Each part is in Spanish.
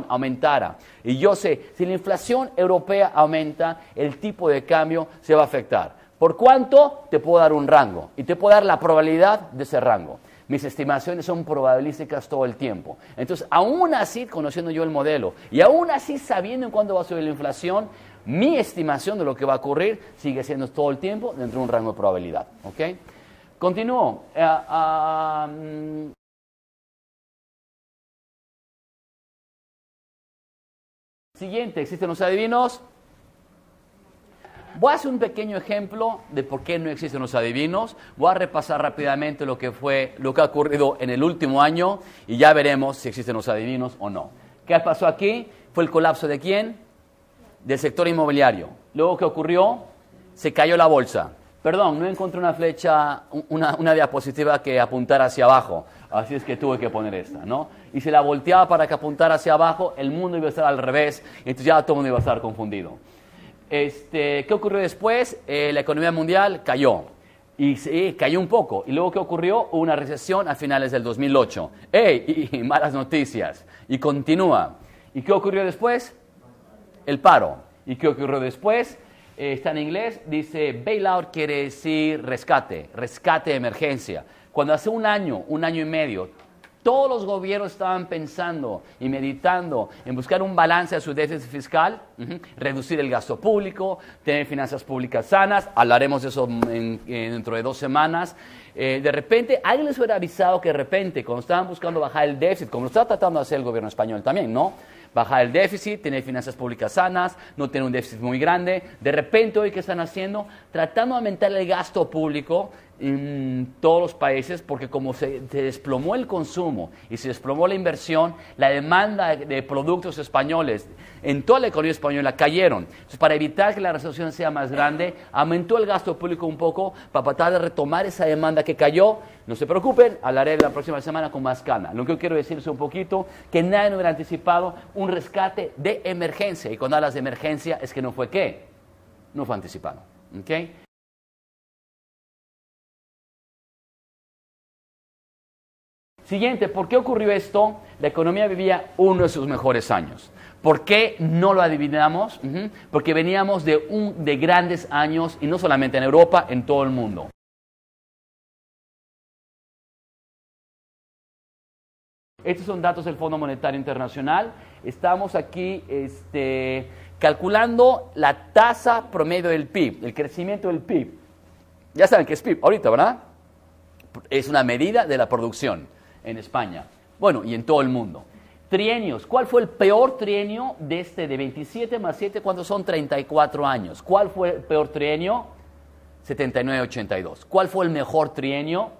aumentara. Y yo sé, si la inflación europea aumenta, el tipo de cambio se va a afectar. ¿Por cuánto? Te puedo dar un rango y te puedo dar la probabilidad de ese rango. Mis estimaciones son probabilísticas todo el tiempo. Entonces, aún así, conociendo yo el modelo y aún así sabiendo en cuándo va a subir la inflación, mi estimación de lo que va a ocurrir sigue siendo todo el tiempo dentro de un rango de probabilidad. ¿Ok? Continúo. Siguiente, ¿existen los adivinos? Voy a hacer un pequeño ejemplo de por qué no existen los adivinos. Voy a repasar rápidamente lo que ha ocurrido en el último año y ya veremos si existen los adivinos o no. ¿Qué pasó aquí? Fue el colapso ¿de quién? Del sector inmobiliario. Luego, ¿qué ocurrió? Se cayó la bolsa. Perdón, no encontré una flecha, una diapositiva que apuntara hacia abajo. Así es que tuve que poner esta, ¿no? Y si la volteaba para que apuntara hacia abajo, el mundo iba a estar al revés, y entonces ya todo el mundo iba a estar confundido. ¿Qué ocurrió después? La economía mundial cayó. Y sí, cayó un poco. Y luego, ¿qué ocurrió? Hubo una recesión a finales del 2008. ¡Ey! Y malas noticias. Y continúa. ¿Y qué ocurrió después? El paro. ¿Y qué ocurrió después? Está en inglés, dice bailout quiere decir rescate, rescate de emergencia. Cuando hace un año y medio, todos los gobiernos estaban pensando y meditando en buscar un balance a su déficit fiscal, reducir el gasto público, tener finanzas públicas sanas, hablaremos de eso dentro de 2 semanas. De repente, alguien les hubiera avisado que de repente, cuando estaban buscando bajar el déficit, como lo está tratando de hacer el gobierno español también, ¿no? Bajar el déficit, tener finanzas públicas sanas, no tener un déficit muy grande. De repente, hoy, ¿qué están haciendo? Tratando de aumentar el gasto público en todos los países, porque como se desplomó el consumo y se desplomó la inversión, la demanda de productos españoles en toda la economía española cayeron. Entonces, para evitar que la recesión sea más grande, aumentó el gasto público un poco para tratar de retomar esa demanda que cayó. No se preocupen, hablaré la próxima semana con más calma. Lo que yo quiero decir es un poquito que nadie no hubiera anticipado un rescate de emergencia. Y cuando hablas de emergencia es que no fue ¿qué? No fue anticipado. ¿Okay? Siguiente, ¿por qué ocurrió esto? La economía vivía uno de sus mejores años. ¿Por qué no lo adivinamos? Porque veníamos de grandes años, y no solamente en Europa, en todo el mundo. Estos son datos del Fondo Monetario Internacional. Estamos aquí calculando la tasa promedio del PIB, el crecimiento del PIB. Ya saben qué es PIB ahorita, ¿verdad? Es una medida de la producción en España. Bueno, y en todo el mundo. Trienios. ¿Cuál fue el peor trienio de 27 más 7? ¿Cuántos son? 34 años. ¿Cuál fue el peor trienio? 79-82. ¿Cuál fue el mejor trienio?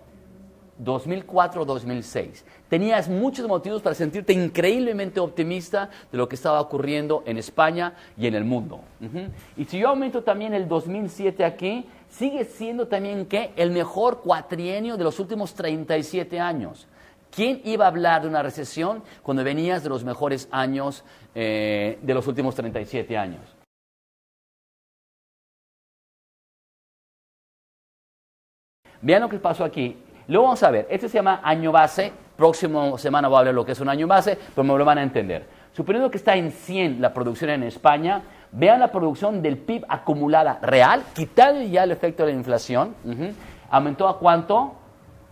2004-2006. Tenías muchos motivos para sentirte increíblemente optimista de lo que estaba ocurriendo en España y en el mundo. Y si yo aumento también el 2007 aquí, sigue siendo también ¿qué? El mejor cuatrienio de los últimos 37 años. ¿Quién iba a hablar de una recesión cuando venías de los mejores años de los últimos 37 años? Vean lo que pasó aquí. Luego vamos a ver, este se llama año base. Próxima semana voy a hablar de lo que es un año base, pero me lo van a entender. Suponiendo que está en 100 la producción en España, vean la producción del PIB acumulada real, quitando ya el efecto de la inflación. ¿Aumentó a cuánto?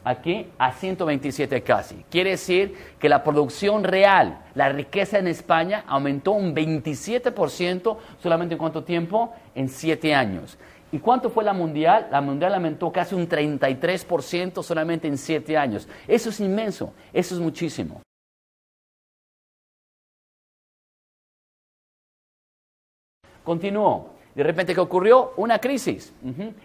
Aquí a 127 casi. Quiere decir que la producción real, la riqueza en España, aumentó un 27% solamente en ¿cuánto tiempo? En 7 años. ¿Y cuánto fue la mundial? La mundial aumentó casi un 33% solamente en 7 años. Eso es inmenso, eso es muchísimo. Continuó. De repente, ¿qué ocurrió? Una crisis.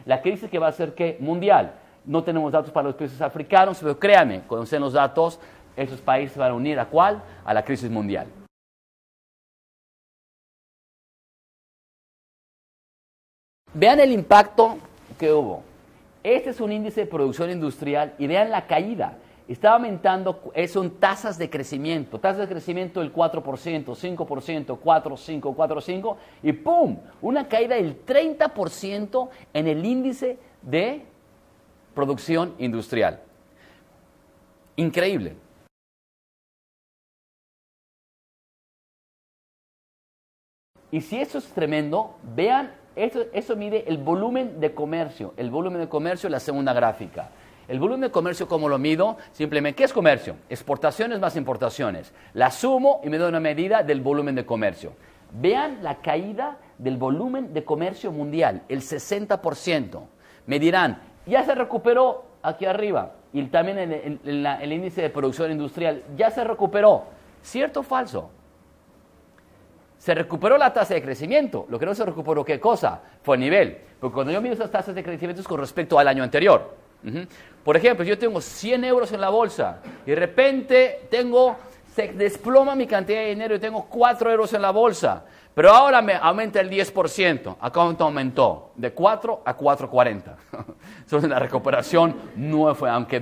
La crisis que va a ser ¿qué? Mundial. No tenemos datos para los países africanos, pero créanme, conocen los datos, esos países van a unir ¿a cuál? A la crisis mundial. Vean el impacto que hubo. Este es un índice de producción industrial y vean la caída. Estaba aumentando, son tasas de crecimiento del 4%, 5%, 4, 5, 4, 5 y ¡pum! Una caída del 30% en el índice de producción industrial. Increíble. Y si eso es tremendo, vean, eso mide el volumen de comercio. El volumen de comercio es la segunda gráfica. El volumen de comercio, ¿cómo lo mido? Simplemente, ¿qué es comercio? Exportaciones más importaciones. La sumo y me doy una medida del volumen de comercio. Vean la caída del volumen de comercio mundial, el 60%. Me dirán, ya se recuperó aquí arriba. Y también el índice de producción industrial ya se recuperó. ¿Cierto o falso? Se recuperó la tasa de crecimiento. Lo que no se recuperó, ¿qué cosa? Fue el nivel. Porque cuando yo mido esas tasas de crecimiento es con respecto al año anterior. Por ejemplo, yo tengo 100 euros en la bolsa y de repente se desploma mi cantidad de dinero y tengo 4 euros en la bolsa. Pero ahora me aumenta el 10%. ¿A cuánto aumentó? De 4 a 4.40. Entonces la recuperación no fue, aunque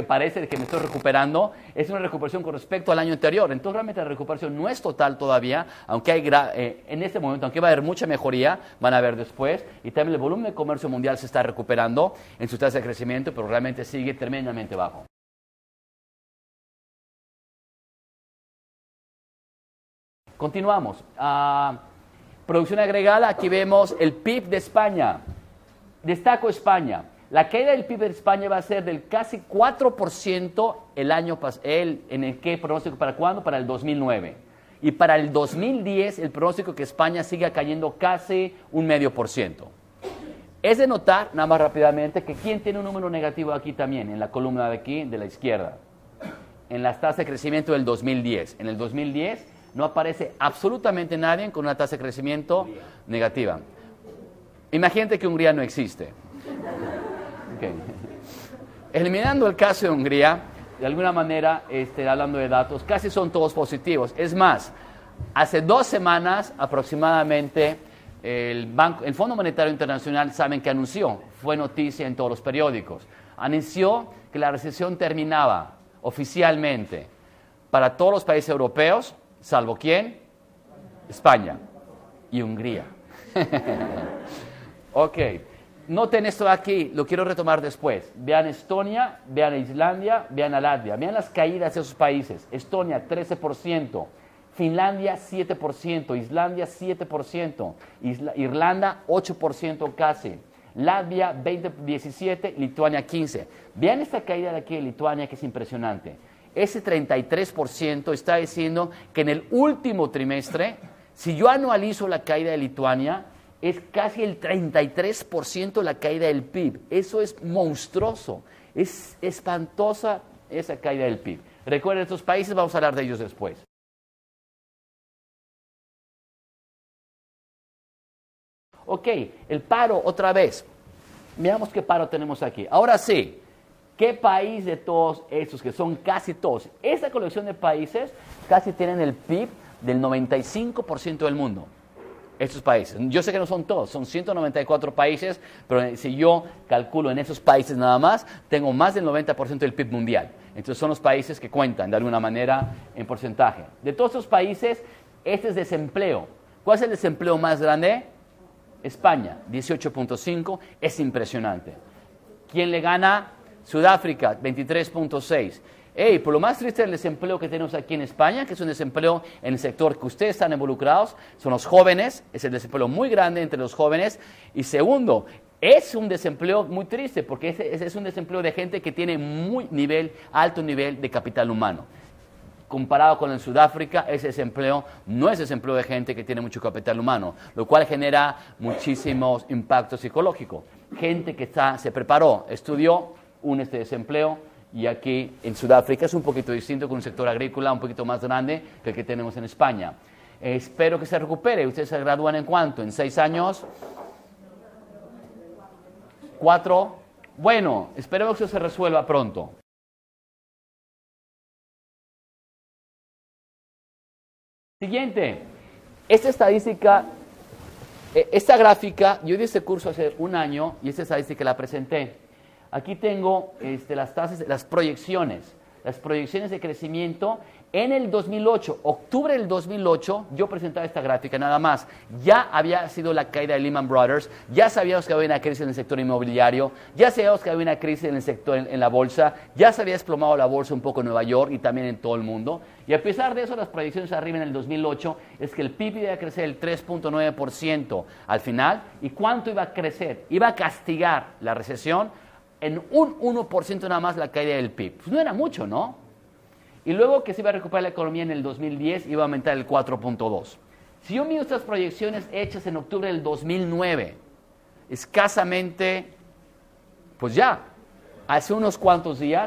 parece que me estoy recuperando, es una recuperación con respecto al año anterior. Entonces realmente la recuperación no es total todavía, aunque hay en este momento, aunque va a haber mucha mejoría, van a haber después. Y también el volumen de comercio mundial se está recuperando en su tasa de crecimiento, pero realmente sigue tremendamente bajo. Continuamos. Producción agregada, aquí vemos el PIB de España. Destaco España. La caída del PIB de España va a ser del casi 4% el año pasado. ¿En el qué pronóstico? ¿Para cuándo? Para el 2009. Y para el 2010 el pronóstico que España siga cayendo casi 0,5%. Es de notar, nada más rápidamente, que ¿quién tiene un número negativo aquí también? En la columna de aquí, de la izquierda. En las tasas de crecimiento del 2010. En el 2010 no aparece absolutamente nadie con una tasa de crecimiento negativa. Imagínate que Hungría no existe. Okay. Eliminando el caso de Hungría, de alguna manera, hablando de datos, casi son todos positivos. Es más, hace 2 semanas aproximadamente, el Fondo Monetario Internacional, saben que anunció, fue noticia en todos los periódicos, anunció que la recesión terminaba oficialmente para todos los países europeos, ¿salvo quién? España y Hungría. Ok, noten esto aquí, lo quiero retomar después. Vean Estonia, vean Islandia, vean a Latvia. Vean las caídas de esos países. Estonia, 13%. Finlandia, 7%. Islandia, 7%. Irlanda, 8% casi. Latvia, 17%. Lituania, 15%. Vean esta caída de aquí de Lituania que es impresionante. Ese 33% está diciendo que en el último trimestre, si yo anualizo la caída de Lituania, es casi el 33% la caída del PIB. Eso es monstruoso. Es espantosa esa caída del PIB. Recuerden, estos países vamos a hablar de ellos después. Ok, el paro otra vez. Veamos qué paro tenemos aquí. Ahora sí. ¿Qué país de todos estos, que son casi todos? Esta colección de países casi tienen el PIB del 95% del mundo. Estos países. Yo sé que no son todos, son 194 países, pero si yo calculo en esos países nada más, tengo más del 90% del PIB mundial. Entonces son los países que cuentan de alguna manera en porcentaje. De todos estos países, este es desempleo. ¿Cuál es el desempleo más grande? España, 18.5, es impresionante. ¿Quién le gana? Sudáfrica, 23.6. Por lo más triste del desempleo que tenemos aquí en España, que es un desempleo en el sector que ustedes están involucrados, son los jóvenes, es el desempleo muy grande entre los jóvenes. Y segundo, es un desempleo muy triste, porque es un desempleo de gente que tiene alto nivel de capital humano. Comparado con el Sudáfrica, ese desempleo no es desempleo de gente que tiene mucho capital humano, lo cual genera muchísimos impactos psicológicos. Gente que se preparó, estudió, este desempleo, y aquí en Sudáfrica es un poquito distinto, con un sector agrícola un poquito más grande que el que tenemos en España. Espero que se recupere. ¿Ustedes se gradúan en cuánto? ¿En 6 años? 4. Bueno, esperemos que eso se resuelva pronto. Siguiente. Esta estadística, esta gráfica, yo di este curso hace 1 año y esta estadística la presenté. Aquí tengo las tasas, las proyecciones de crecimiento En el 2008, octubre del 2008, yo presentaba esta gráfica nada más. Ya había sido la caída de Lehman Brothers, ya sabíamos que había una crisis en el sector inmobiliario, ya sabíamos que había una crisis en el sector en la bolsa, ya se había desplomado la bolsa un poco en Nueva York y también en todo el mundo. Y a pesar de eso, las proyecciones arriba en el 2008 es que el PIB iba a crecer el 3.9% al final. ¿Y cuánto iba a crecer? Iba a castigar la recesión en un 1% nada más la caída del PIB. Pues no era mucho, ¿no? Y luego que se iba a recuperar la economía en el 2010, iba a aumentar el 4.2. Si yo miro estas proyecciones hechas en octubre del 2009, escasamente, pues ya, hace unos cuantos días,